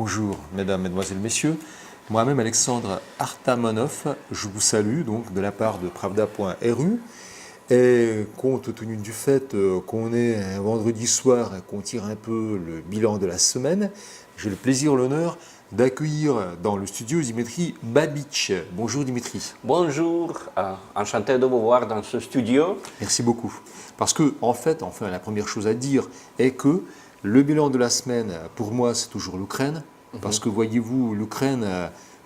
Bonjour, mesdames, mesdemoiselles, messieurs. Moi-même, Alexandre Artamonov, je vous salue donc de la part de Pravda.ru. Et compte tenu du fait qu'on est un vendredi soir et qu'on tire un peu le bilan de la semaine, j'ai le plaisir, l'honneur d'accueillir dans le studio Dimitri Babich. Bonjour Dimitri. Bonjour, enchanté de vous voir dans ce studio. Merci beaucoup. Parce que, en fait, la première chose à dire est que le bilan de la semaine, pour moi, c'est toujours l'Ukraine. Parce que, voyez-vous, l'Ukraine,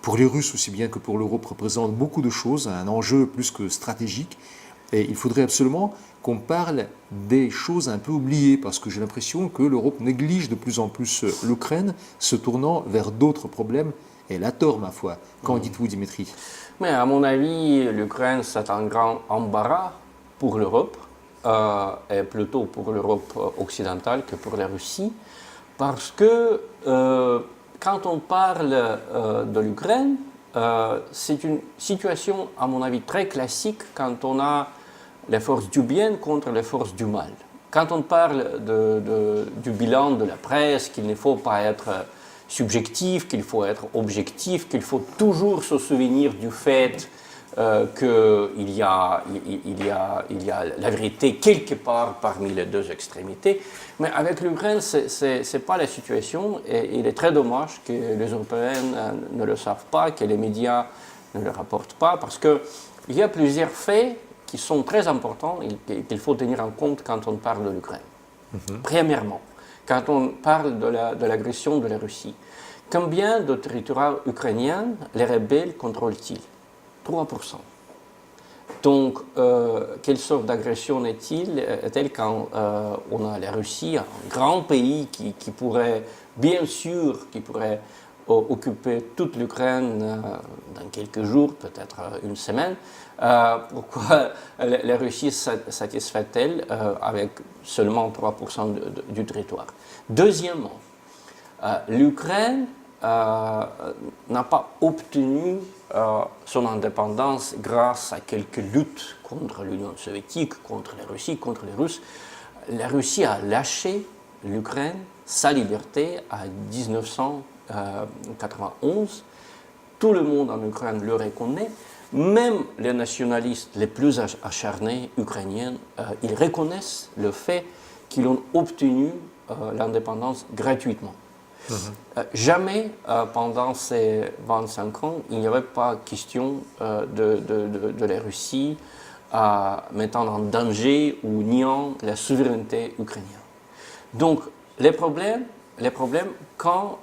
pour les Russes aussi bien que pour l'Europe, représente beaucoup de choses, un enjeu plus que stratégique. Et il faudrait absolument qu'on parle des choses un peu oubliées, parce que j'ai l'impression que l'Europe néglige de plus en plus l'Ukraine, se tournant vers d'autres problèmes. Et elle a tort, ma foi. Qu'en dites-vous, Dimitri? Mais à mon avis, l'Ukraine, c'est un grand embarras pour l'Europe, et plutôt pour l'Europe occidentale que pour la Russie, parce que quand on parle de l'Ukraine, c'est une situation, à mon avis, très classique quand on a les forces du bien contre les forces du mal. Quand on parle du bilan de la presse, qu'il ne faut pas être subjectif, qu'il faut être objectif, qu'il faut toujours se souvenir du fait qu'il y a la vérité quelque part parmi les deux extrémités. Mais avec l'Ukraine, ce n'est pas la situation et il est très dommage que les Européens ne le savent pas, que les médias ne le rapportent pas, parce qu'il y a plusieurs faits qui sont très importants et qu'il faut tenir en compte quand on parle de l'Ukraine. Premièrement, quand on parle de l'agression de la Russie, combien de territoires ukrainiens les rebelles contrôlent-ils? 3%. Donc, quelle sorte d'agression est-elle quand on a la Russie, un grand pays qui pourrait, bien sûr, qui pourrait occuper toute l'Ukraine dans quelques jours, peut-être une semaine. Pourquoi la Russie satisfait-elle avec seulement 3% du territoire? Deuxièmement, l'Ukraine n'a pas obtenu son indépendance grâce à quelques luttes contre l'Union soviétique, contre la Russie, contre les Russes. La Russie a lâché l'Ukraine, sa liberté, à 1991. Tout le monde en Ukraine le reconnaît. Même les nationalistes les plus acharnés ukrainiens, ils reconnaissent le fait qu'ils ont obtenu l'indépendance gratuitement. Jamais pendant ces 25 ans, il n'y avait pas question de la Russie mettant en danger ou niant la souveraineté ukrainienne. Donc, les problèmes quand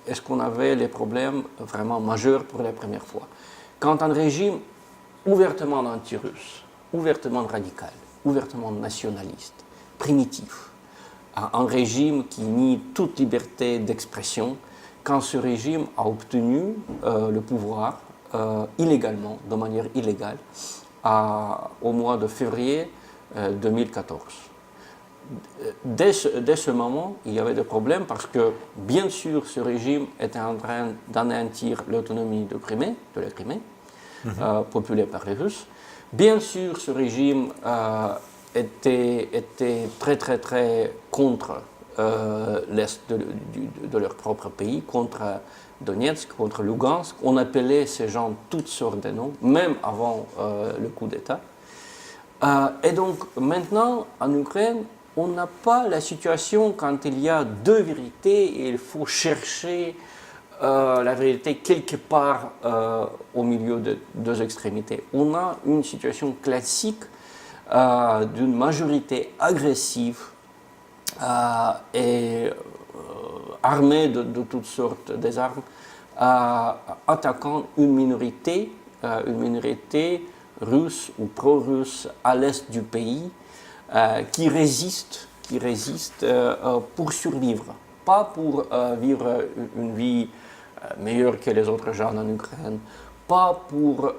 est-ce qu'on avait les problèmes vraiment majeurs pour la première fois? Quand un régime ouvertement anti-russe, ouvertement radical, ouvertement nationaliste, primitif, un régime qui nie toute liberté d'expression, quand ce régime a obtenu le pouvoir illégalement, de manière illégale, au mois de février 2014. Dès ce moment, il y avait des problèmes parce que, bien sûr, ce régime était en train d'anéantir l'autonomie de la Crimée, populée par les Russes. Bien sûr, ce régime était très, très, très contre l'Est de leur propre pays, contre Donetsk, contre Lugansk. On appelait ces gens toutes sortes de noms, même avant le coup d'État. Et donc, maintenant, en Ukraine, on n'a pas la situation quand il y a deux vérités et il faut chercher la vérité quelque part au milieu de deux extrémités. On a une situation classique d'une majorité agressive et armée de toutes sortes des armes, attaquant une minorité russe ou pro-russe à l'est du pays, qui résiste pour survivre, pas pour vivre une vie meilleure que les autres gens en Ukraine, pas pour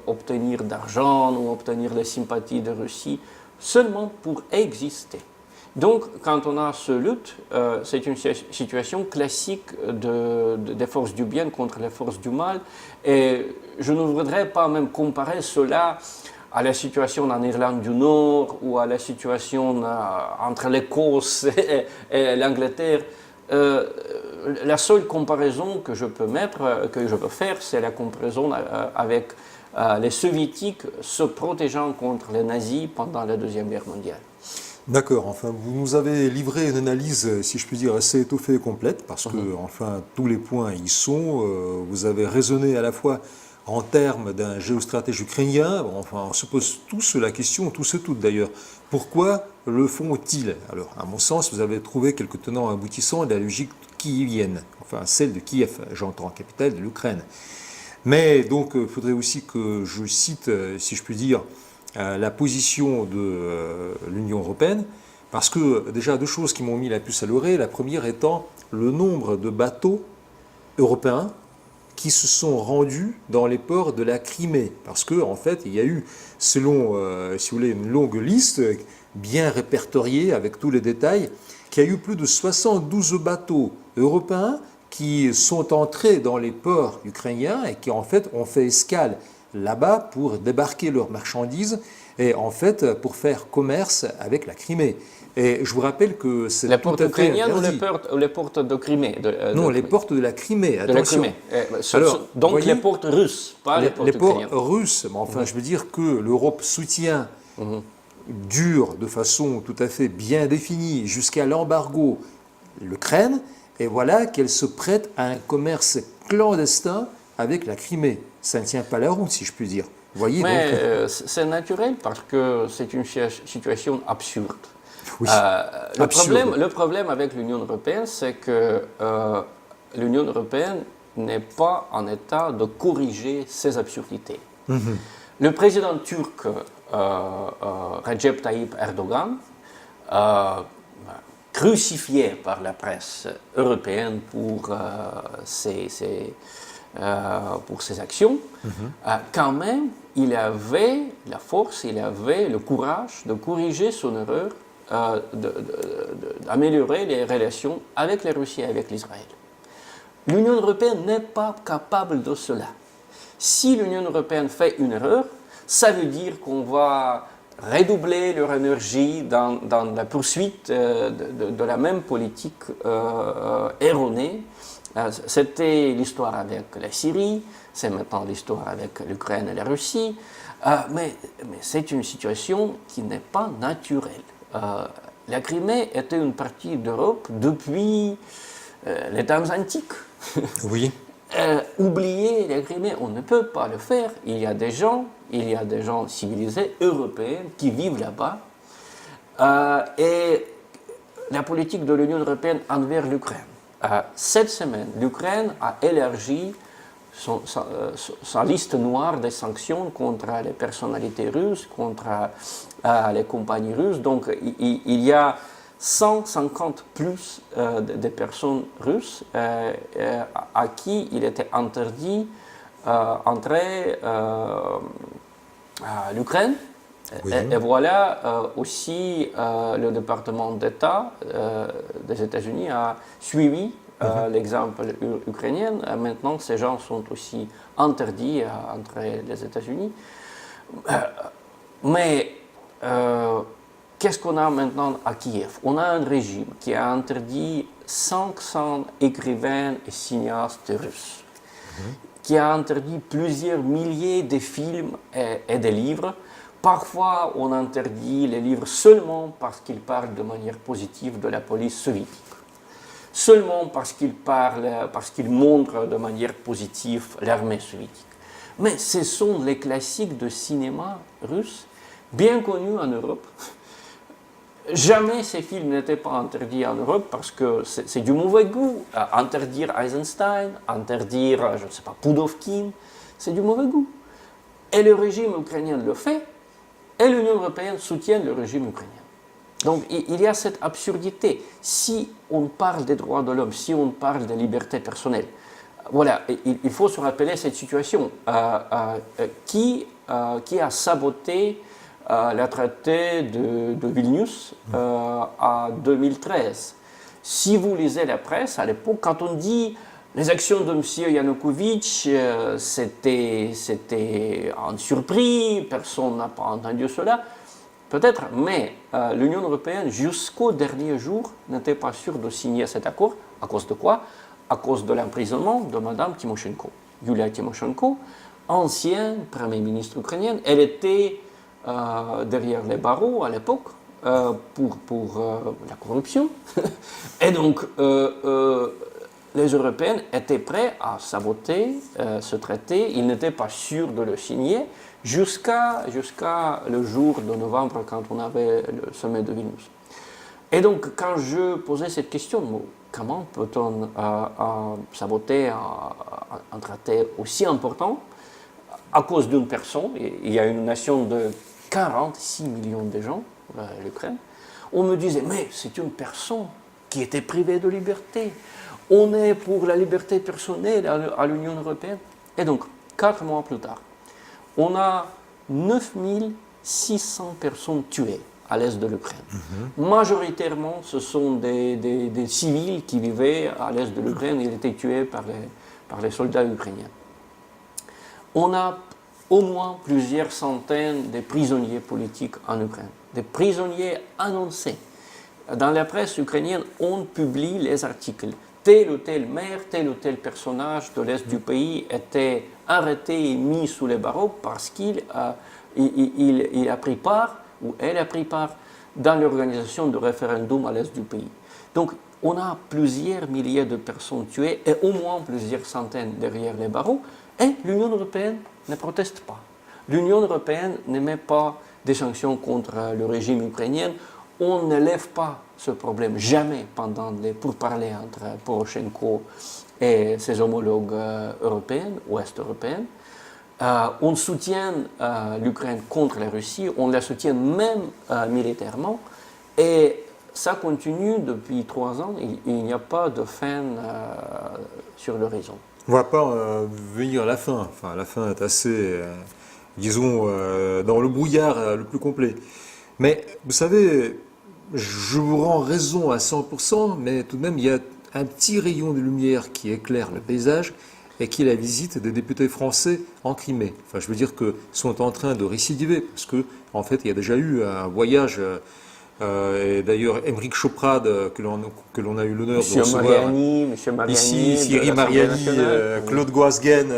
obtenir d'argent ou obtenir les sympathies de Russie, seulement pour exister. Donc, quand on a ce lutte, c'est une situation classique des forces du bien contre les forces du mal. Et je ne voudrais pas même comparer cela à la situation en Irlande du Nord ou à la situation entre l'Écosse et l'Angleterre. la seule comparaison que je peux faire, c'est la comparaison avec les soviétiques se protégeant contre les nazis pendant la Deuxième Guerre mondiale. D'accord, enfin, vous nous avez livré une analyse, si je puis dire, assez étoffée et complète, parce que, enfin, tous les points y sont. Vous avez raisonné à la fois en termes d'un géostratège ukrainien. Bon, enfin, on se pose tous la question, tous et toutes d'ailleurs, pourquoi le font-ils? Alors, à mon sens, vous avez trouvé quelques tenants aboutissants de la logique kievienne, enfin, celle de Kiev, j'entends, capitale de l'Ukraine. Mais donc, il faudrait aussi que je cite, si je puis dire, la position de l'Union européenne, parce que déjà deux choses qui m'ont mis la puce à l'oreille, la première étant le nombre de bateaux européens qui se sont rendus dans les ports de la Crimée, parce que en fait il y a eu, selon si vous voulez, une longue liste bien répertoriée avec tous les détails, qu'il y a eu plus de 72 bateaux européens qui sont entrés dans les ports ukrainiens et qui en fait ont fait escale là-bas pour débarquer leurs marchandises et en fait pour faire commerce avec la Crimée. Et je vous rappelle que c'est tout à fait interdit. Ou les portes de Crimée Non, les portes de la Crimée, attention. De la Crimée. Alors, donc voyez, les portes russes, pas les portes ukrainiennes. Les ports russes, mais enfin je veux dire que l'Europe soutient dure de façon tout à fait bien définie jusqu'à l'embargo l'Ukraine, et voilà qu'elle se prête à un commerce clandestin avec la Crimée. Ça ne tient pas la route, si je puis dire. Vous voyez, mais c'est naturel parce que c'est une situation absurde. Oui, le problème avec l'Union européenne, c'est que l'Union européenne n'est pas en état de corriger ces absurdités. Le président turc Recep Tayyip Erdogan, crucifié par la presse européenne pour ses actions, quand même, il avait la force, il avait le courage de corriger son erreur, d'améliorer les relations avec la Russie et avec l'Israël. L'Union européenne n'est pas capable de cela. Si l'Union européenne fait une erreur, ça veut dire qu'on va redoubler leur énergie dans la poursuite de la même politique erronée. C'était l'histoire avec la Syrie, c'est maintenant l'histoire avec l'Ukraine et la Russie, mais c'est une situation qui n'est pas naturelle. La Crimée était une partie d'Europe depuis les temps antiques. Oui. Oublier la Crimée, on ne peut pas le faire. Il y a des gens civilisés, européens, qui vivent là-bas. Et la politique de l'Union européenne envers l'Ukraine. Cette semaine, l'Ukraine a élargi sa liste noire des sanctions contre les personnalités russes, contre les compagnies russes. Donc, il y a 150 plus de personnes russes à qui il était interdit d'entrer à l'Ukraine. Oui. Et voilà aussi le département d'État des États-Unis a suivi l'exemple ukrainien. Maintenant, ces gens sont aussi interdits à entrer les États-Unis. Mais qu'est-ce qu'on a maintenant à Kiev? On a un régime qui a interdit 500 écrivains et cinéastes russes, qui a interdit plusieurs milliers de films et de livres. Parfois, on interdit les livres seulement parce qu'ils parlent de manière positive de la police soviétique, seulement parce qu'ils montrent de manière positive l'armée soviétique. Mais ce sont les classiques de cinéma russe, bien connus en Europe. Jamais ces films n'étaient pas interdits en Europe parce que c'est du mauvais goût. Interdire Eisenstein, interdire, je ne sais pas, Pudovkin, c'est du mauvais goût. Et le régime ukrainien le fait, et l'Union européenne soutient le régime ukrainien. Donc il y a cette absurdité. Si on parle des droits de l'homme, si on parle des libertés personnelles, voilà, il faut se rappeler cette situation. Qui a saboté le traité de Vilnius en 2013. Si vous lisez la presse, à l'époque, quand on dit les actions de M. Yanukovych, c'était un surprise, personne n'a pas entendu cela. peut-être, mais l'Union européenne, jusqu'au dernier jour, n'était pas sûre de signer cet accord. À cause de quoi? À cause de l'emprisonnement de Mme Tymoshenko. Yulia Tymoshenko, ancienne Premier ministre ukrainienne, elle était derrière les barreaux à l'époque pour la corruption. Et donc, les Européens étaient prêts à saboter ce traité. Ils n'étaient pas sûrs de le signer jusqu'à le jour de novembre, quand on avait le sommet de Vilnius. Et donc, quand je posais cette question, comment peut-on saboter un traité aussi important à cause d'une personne? Il y a une nation de 46 millions de gens, l'Ukraine. On me disait, mais c'est une personne qui était privée de liberté. On est pour la liberté personnelle à l'Union européenne. Et donc, 4 mois plus tard, on a 9600 personnes tuées à l'est de l'Ukraine. Majoritairement, ce sont des civils qui vivaient à l'est de l'Ukraine. Ils étaient tués par les soldats ukrainiens. On a au moins plusieurs centaines de prisonniers politiques en Ukraine, des prisonniers annoncés. Dans la presse ukrainienne, on publie les articles. Tel ou tel maire, tel ou tel personnage de l'est du pays était arrêté et mis sous les barreaux parce qu'il a pris part, ou elle a pris part, dans l'organisation de référendum à l'est du pays. Donc, on a plusieurs milliers de personnes tuées et au moins plusieurs centaines derrière les barreaux, et l'Union européenne ne proteste pas. L'Union européenne ne met pas des sanctions contre le régime ukrainien. On ne lève pas ce problème, jamais, pendant les pourparlers entre Poroshenko et ses homologues européens, ouest-européens. On soutient l'Ukraine contre la Russie, on la soutient même militairement, et ça continue depuis 3 ans, il n'y a pas de fin sur l'horizon. On ne va pas venir à la fin. Enfin, la fin est assez, disons, dans le brouillard le plus complet. Mais vous savez, je vous rends raison à 100%, mais tout de même, il y a un petit rayon de lumière qui éclaire le paysage et qui est la visite des députés français en Crimée. Enfin, je veux dire qu'ils sont en train de récidiver, parce que, en fait, il y a déjà eu un voyage. Et d'ailleurs, Émeric Choprade, que l'on a eu l'honneur de recevoir ici, Thierry Mariani, Claude Goasguen,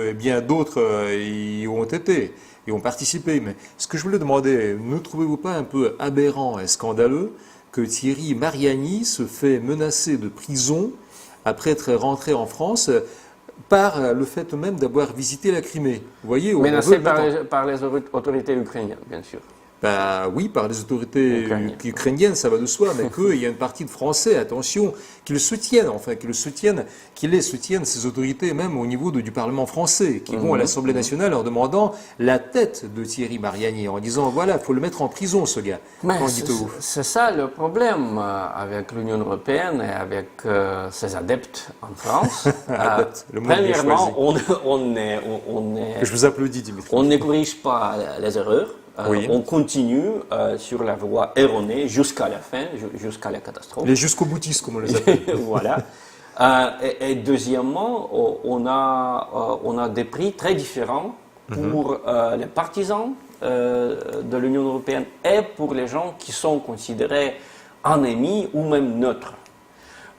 et bien d'autres y ont été et ont participé. Mais ce que je voulais demander, ne trouvez-vous pas un peu aberrant et scandaleux que Thierry Mariani se fait menacer de prison après être rentré en France par le fait même d'avoir visité la Crimée? Vous voyez, menacé par les autorités ukrainiennes, bien sûr. Ben oui, par les autorités ukrainiennes, ça va de soi, mais qu'il y a une partie de Français, attention, qui les soutiennent, ces autorités même au niveau du Parlement français, qui vont à l'Assemblée nationale en demandant la tête de Thierry Mariani, en disant voilà, il faut le mettre en prison, ce gars. Mais c'est ça le problème avec l'Union européenne et avec ses adeptes en France. Premièrement, je vous applaudis, Dimitri. On ne corrige pas les erreurs. Oui. On continue sur la voie erronée jusqu'à la fin, jusqu'à la catastrophe. Les jusqu'au boutistes, comme on les appelle. Voilà. Et deuxièmement, on a des prix très différents pour les partisans de l'Union européenne et pour les gens qui sont considérés ennemis ou même neutres.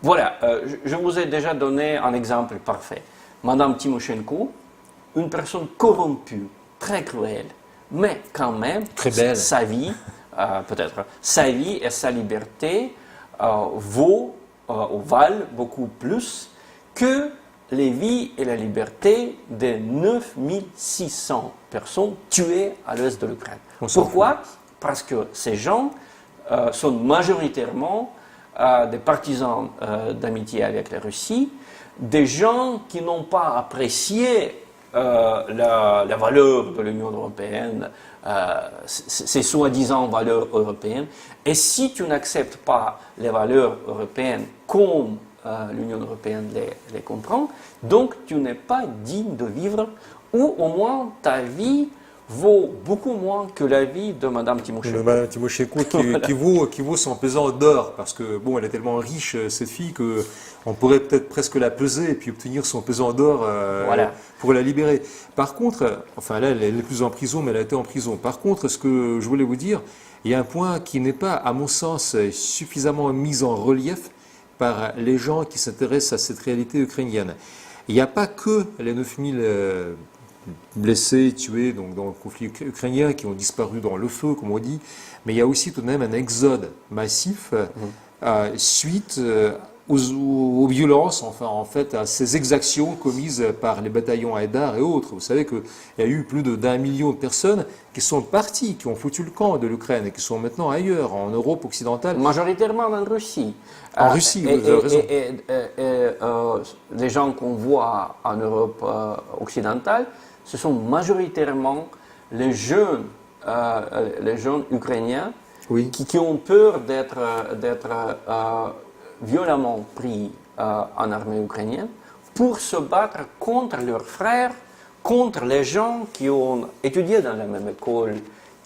Voilà, je vous ai déjà donné un exemple parfait. Madame Tymoshenko, une personne corrompue, très cruelle, mais quand même, très belle. Sa vie, peut-être, sa vie et sa liberté valent beaucoup plus que les vies et la liberté des 9600 personnes tuées à l'est de l'Ukraine. Pourquoi? Parce que ces gens sont majoritairement des partisans d'amitié avec la Russie, des gens qui n'ont pas apprécié la valeur de l'Union européenne, ces soi-disant valeurs européennes. Et si tu n'acceptes pas les valeurs européennes comme l'Union européenne les comprend, donc tu n'es pas digne de vivre, ou au moins ta vie vaut beaucoup moins que la vie de Madame Tymoshenko. Madame Tymoshenko qui vaut son pesant d'or, parce que bon, elle est tellement riche, cette fille, que on pourrait peut-être presque la peser et puis obtenir son pesant d'or Voilà. pour la libérer. Par contre, enfin là, elle n'est plus en prison, mais elle a été en prison. Par contre, ce que je voulais vous dire, il y a un point qui n'est pas, à mon sens, suffisamment mis en relief par les gens qui s'intéressent à cette réalité ukrainienne. Il n'y a pas que les 9000 blessés, tués donc, dans le conflit ukrainien, qui ont disparu dans le feu, comme on dit, mais il y a aussi tout de même un exode massif suite aux violences, enfin en fait à ces exactions commises par les bataillons Haïdar et autres. Vous savez qu'il y a eu plus d'1 million de personnes qui sont parties, qui ont foutu le camp de l'Ukraine et qui sont maintenant ailleurs, en Europe occidentale. Majoritairement en Russie. En Russie, vous avez raison. Les gens qu'on voit en Europe occidentale, ce sont majoritairement les jeunes ukrainiens Oui. qui ont peur d'être violemment pris en armée ukrainienne pour se battre contre leurs frères, contre les gens qui ont étudié dans la même école,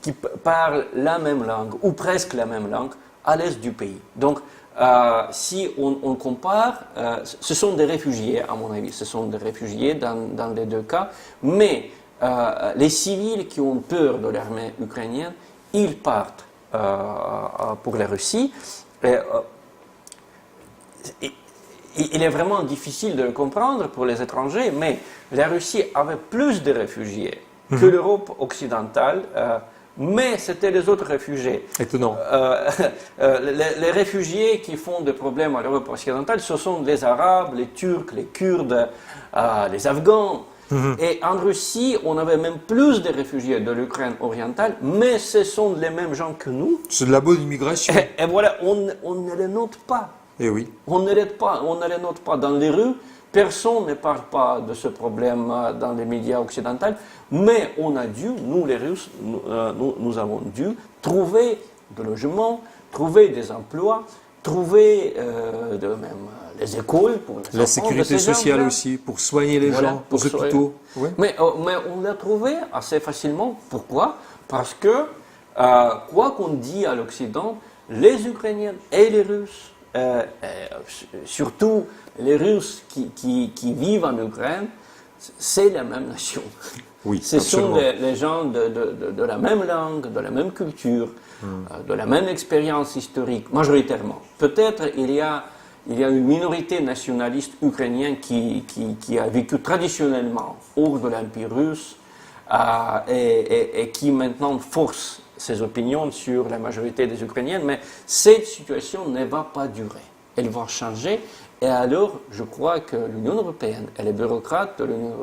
qui parlent la même langue ou presque la même langue à l'est du pays. Donc, si on compare, ce sont des réfugiés, à mon avis, ce sont des réfugiés dans les deux cas, mais les civils qui ont peur de l'armée ukrainienne, ils partent pour la Russie. Il est vraiment difficile de le comprendre pour les étrangers, mais la Russie avait plus de réfugiés que l'Europe occidentale, mais c'était les autres réfugiés. Étonnant. Les réfugiés qui font des problèmes à l'Europe occidentale, ce sont les Arabes, les Turcs, les Kurdes, les Afghans. Et en Russie, on avait même plus de réfugiés de l'Ukraine orientale, mais ce sont les mêmes gens que nous. C'est de la bonne immigration. Et voilà, on ne les note pas. Eh oui. On ne les note pas dans les rues. Personne ne parle pas de ce problème dans les médias occidentaux, mais on a dû, nous les Russes, nous avons dû trouver des logements, trouver des emplois, trouver même les écoles pour les La enfants sécurité de ces sociale gens-là. aussi, pour soigner les Voilà, gens, pour aux hôpitaux. Ouais. Mais on l'a trouvé assez facilement. Pourquoi? Parce que, quoi qu'on dit à l'Occident, les Ukrainiens et les Russes, surtout les Russes qui vivent en Ukraine, c'est la même nation. Oui, Ce sont absolument. les gens de la même langue, de la même culture, de la même expérience historique, majoritairement. Peut-être il y a une minorité nationaliste ukrainienne qui a vécu traditionnellement hors de l'Empire russe et qui maintenant force ses opinions sur la majorité des Ukrainiens, mais cette situation ne va pas durer. Elle va changer, et alors je crois que l'Union européenne et les bureaucrates de l'Union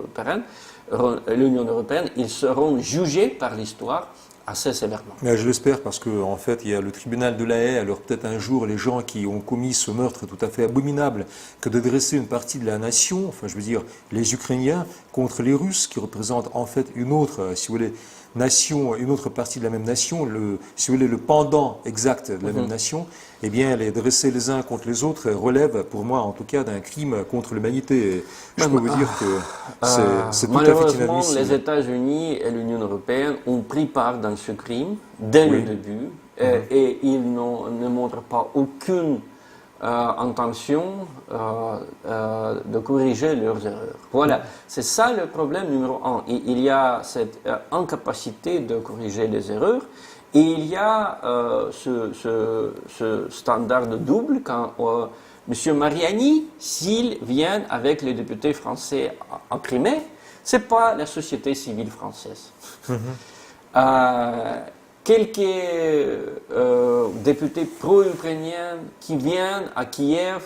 européenne, ils seront jugés par l'histoire assez sévèrement. Mais je l'espère parce qu'en fait, il y a le tribunal de la Haye. Alors peut-être un jour, les gens qui ont commis ce meurtre tout à fait abominable que de dresser une partie de la nation, enfin je veux dire les Ukrainiens, contre les Russes, qui représentent en fait une autre, si vous voulez, nation, une autre partie de la même nation, si vous voulez, le pendant exact de la même nation, eh bien, les dresser les uns contre les autres relève, pour moi en tout cas, d'un crime contre l'humanité. Et je peux vous dire que c'est tout à fait malheureusement, inadmissible. les États-Unis et l'Union européenne ont pris part dans ce crime dès le début, et ils ne montrent pas aucune intention de corriger leurs erreurs. Voilà, c'est ça le problème numéro un. Il y a cette incapacité de corriger les erreurs, et il y a ce standard double quand M. Mariani, s'il vient avec les députés français en Crimée, ce n'est pas la société civile française. Quelques députés pro-ukrainiens qui viennent à Kiev,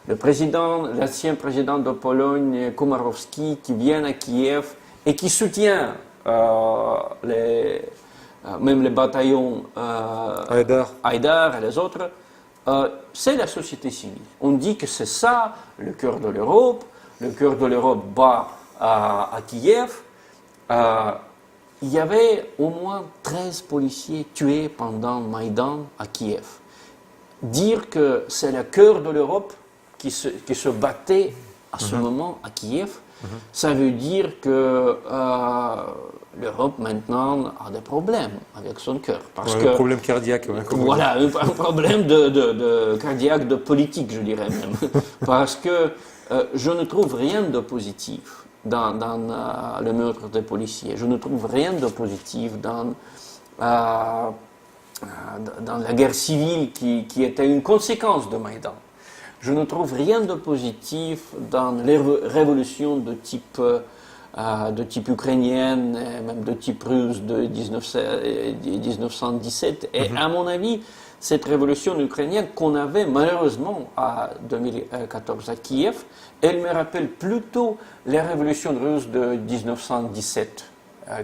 l'ancien président de Pologne, Komorowski, qui vient à Kiev et qui soutient même les bataillons Haïdar et les autres, c'est la société civile. On dit que c'est ça le cœur de l'Europe. Le cœur de l'Europe bat à Kiev. Il y avait au moins 13 policiers tués pendant Maïdan à Kiev. Dire que c'est le cœur de l'Europe qui se battait à ce moment à Kiev, ça veut dire que l'Europe maintenant a des problèmes avec son cœur. Parce Un problème cardiaque. Ouais, voilà, un problème de cardiaque, de politique, je dirais même. Parce que je ne trouve rien de positif dans le meurtre des policiers. Je ne trouve rien de positif dans la guerre civile qui était une conséquence de Maïdan. Je ne trouve rien de positif dans les révolutions de type ukrainienne, et même de type russe de 1917. Et à mon avis, cette révolution ukrainienne qu'on avait malheureusement en 2014 à Kiev, elle me rappelle plutôt les révolutions russes de 1917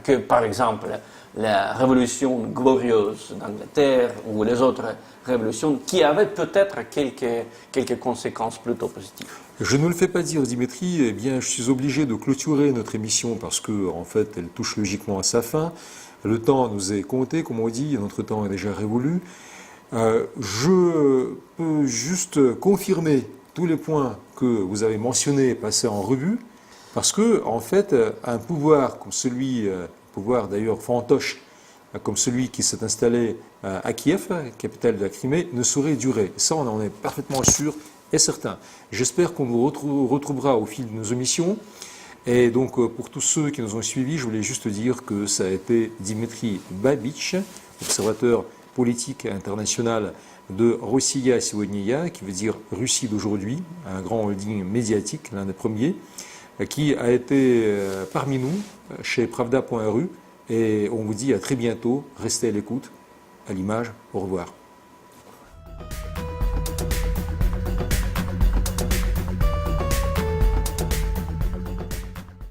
que par exemple la révolution glorieuse d'Angleterre ou les autres révolutions qui avaient peut-être quelques conséquences plutôt positives. Je ne le fais pas dire, Dimitri. Eh bien, je suis obligé de clôturer notre émission parce que, en fait, elle touche logiquement à sa fin. Le temps nous est compté, comme on dit, notre temps est déjà révolu. Je peux juste confirmer tous les points que vous avez mentionnés et passés en revue, parce que, en fait, un pouvoir comme celui, pouvoir d'ailleurs fantoche, comme celui qui s'est installé à Kiev, capitale de la Crimée, ne saurait durer. Ça, on en est parfaitement sûr et certain. J'espère qu'on nous retrouvera au fil de nos émissions. Et donc, pour tous ceux qui nous ont suivis, je voulais juste dire que ça a été Dimitri Babich, observateur politique international de Rossiya Сегодня, qui veut dire Russie d'aujourd'hui, un grand holding médiatique, l'un des premiers, qui a été parmi nous chez Pravda.ru. Et on vous dit à très bientôt. Restez à l'écoute. À l'image, au revoir.